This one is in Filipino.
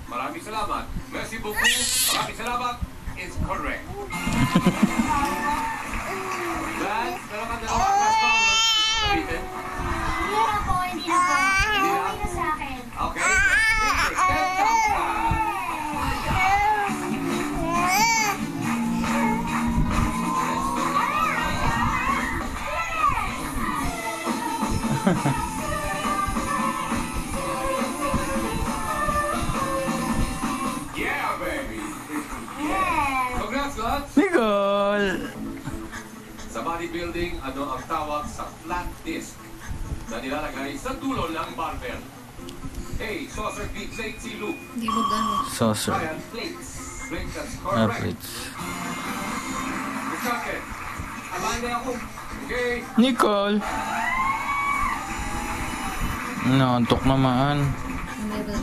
Maraming salamat. Merci beaucoup. Maraming salamat. It's correct. Lance, meron ka dalawa. Last power. Sabitin. Hindi na po, hindi na po. Hindi na sa akin. Okay. 10,000. Yeah, baby. Yeah. Congrats, Lance. Nicole! Sa bodybuilding, ano ang tawag sa flat disc na nilalagay sa dulo ng barbell? A. Saucer B. Plate. C. Loop. Hindi mo gano'n. Saucer. Ryan, plates. Plate, that's correct. Plates. Second. Alain na ako. Okay. Nicole! Naantok naman. Hindi ba